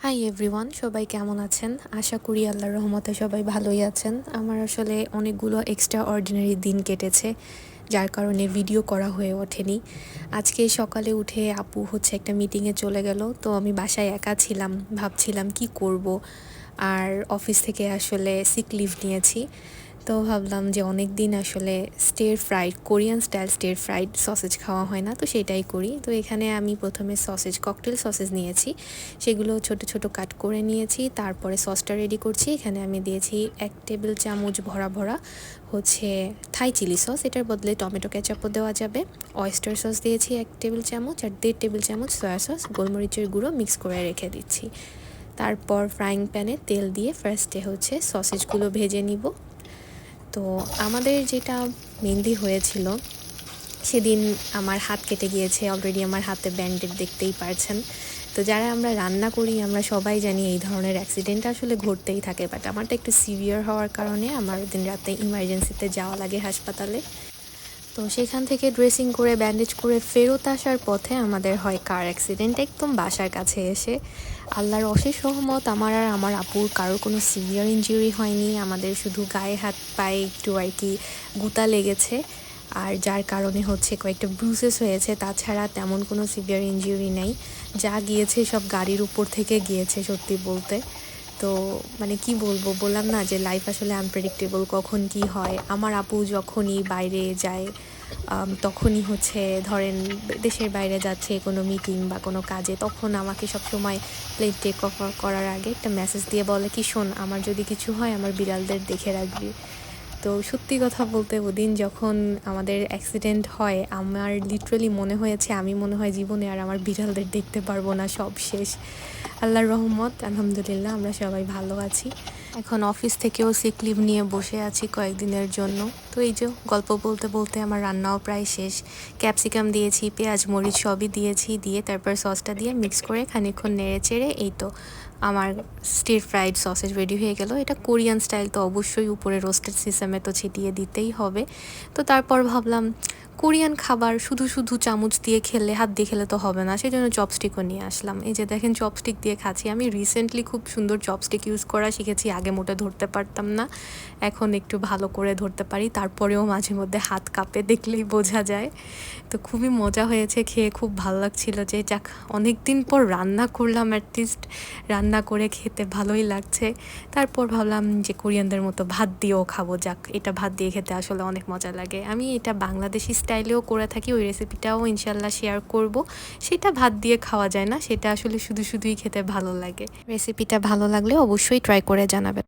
Hi everyone, সবাই কেমন আছেন? আশা করি আল্লাহর রহমতে সবাই ভালোই আছেন। আমার আসলে অনেকগুলো এক্সট্রা অর্ডিনারি দিন কেটেছে, যার কারণে ভিডিও করা হয়ে ওঠেনি। আজকে সকালে উঠে আপু একটা মিটিংয়ে চলে গেল, তো আমি বাসায় একা ছিলাম, ভাবছিলাম কি করব। আর অফিস থেকে আসলে সিক লিভ নিয়েছি, তো ভাবলাম যে অনেক দিন আসলে কোরিয়ান স্টাইল স্টের ফ্রাইড সসেজ খাওয়া হয় না, তো সেটাই করি। তো এখানে আমি প্রথমে ককটেল সসেজ নিয়েছি, সেগুলো ছোট ছোট কাট করে নিয়েছি। তারপরে সসটা রেডি করছি। এখানে আমি দিয়েছি 1 টেবিল চামচ ভরা ভরা থাই চিলি সস, এটার বদলে টমেটো কেচাপও দেওয়া যাবে। অয়েস্টার সস দিয়েছি 1 টেবিল চামচ, আর 1.5 টেবিল চামচ সয়া সস, গোলমরিচের গুঁড়ো মিক্স করে রেখে দিচ্ছি। তারপর ফ্রাইং প্যানে তেল দিয়ে ফার্স্টে সসেজগুলো ভেজে নিব। তো আমাদের যেটা মেনলি হয়েছিল, সেদিন আমার হাত কেটে গিয়েছে, অলরেডি আমার হাতে ব্যান্ডেড দেখতেই পারছেন। তো যারা আমরা রান্না করি আমরা সবাই জানি এই ধরনের অ্যাক্সিডেন্ট আসলে ঘটতেই থাকে, বাট আমারটা একটু সিভিয়ার হওয়ার কারণে আমার দিন রাতে ইমার্জেন্সিতে যাওয়া লাগে হাসপাতালে। তো সেখান থেকে ড্রেসিং করে ব্যান্ডেজ করে ফেরত আসার পথে আমাদের হয় কার অ্যাক্সিডেন্ট, একদম বাসার কাছে এসে। আল্লাহর অশেষ রহমত, আমার আর আমার আপুর কারোর কোনো সিভিয়ার ইনজুরি হয়নি। আমাদের শুধু গায়ে হাত পায়ে একটু আর কি গুঁতা লেগেছে, আর যার কারণে কয়েকটা ব্রুসেস হয়েছে। তাছাড়া তেমন কোনো সিভিয়ার ইনজুরি নেই। যা গিয়েছে সব গাড়ির উপর থেকে গিয়েছে সত্যি বলতে। তো মানে কি বলবো, বললাম না যে লাইফ আসলে আনপ্রেডিক্টেবল, কখন কি হয়। আমার আপু যখনই বাইরে যায়, তখনই ধরেন দেশের বাইরে যাচ্ছে কোনো মিটিং বা কোনো কাজে, তখন আমাকে সবসময় প্লেন টেক অফ করার আগে একটা মেসেজ দিয়ে বলে কি, শোন, আমার যদি কিছু হয় আমার বিড়ালদের দেখে রাখবি। তো সত্যি কথা বলতে ওদিন যখন আমাদের অ্যাক্সিডেন্ট হয়, আমার লিটারালি মনে হয়েছে আমি মনে হয় জীবনে আর আমার বিড়ালদের দেখতে পারবো না, সব শেষ। আল্লাহর রহমত, আলহামদুলিল্লাহ আমরা সবাই ভালো আছি। এখন অফিস থেকেও সিক লিভ নিয়ে বসে আছি কয়েকদিনের জন্য। তো এই যে গল্প বলতে বলতে আমার রান্নাও প্রায় শেষ। ক্যাপসিকাম দিয়েছি, পেঁয়াজ মরিচ সবই দিয়েছি, দিয়ে তারপর সসটা দিয়ে মিক্স করে খানিকক্ষণ নেড়ে চেড়ে এই তো আমার স্টির ফ্রাইড সসেজ রেডি হয়ে গেল। এটা কোরিয়ান স্টাইল, তো অবশ্যই উপরে রোস্টেড সিসামে তো ছিটিয়ে দিতেই হবে। তো তারপর ভাবলাম কোরিয়ান খাবার শুধু শুধু চামচ দিয়ে খেলে, হাত দিয়ে খেলে তো হবে না, সেই জন্য চপস্টিকও নিয়ে আসলাম। এই যে দেখেন চপস্টিক দিয়ে খাচ্ছি। আমি রিসেন্টলি খুব সুন্দর চপস্টিক ইউজ করা শিখেছি, আগে মোটে ধরতে পারতাম না, এখন একটু ভালো করে ধরতে পারি। তারপরেও মাঝে মধ্যে হাত কাঁপে, দেখলেই বোঝা যায়। তো খুবই মজা হয়েছে, খেয়ে খুব ভালো লাগছিল যে যাক অনেক দিন পর রান্না করলাম, অ্যাটলিস্ট রান্না করে খেতে ভালোই লাগছে। তারপর ভাবলাম যে কোরিয়ানদের মতো ভাত দিয়েও খাবো, যাক এটা ভাত দিয়ে খেতে আসলে অনেক মজা লাগে। আমি এটা বাংলাদেশি স্টাইলেও করে থাকি, ওই রেসিপিটাও ইনশাল্লাহ শেয়ার করব। সেটা ভাত দিয়ে খাওয়া যায় না, সেটা আসলে শুধু শুধুই খেতে ভালো লাগে। রেসিপিটা ভালো লাগলে অবশ্যই ট্রাই করে জানাবেন।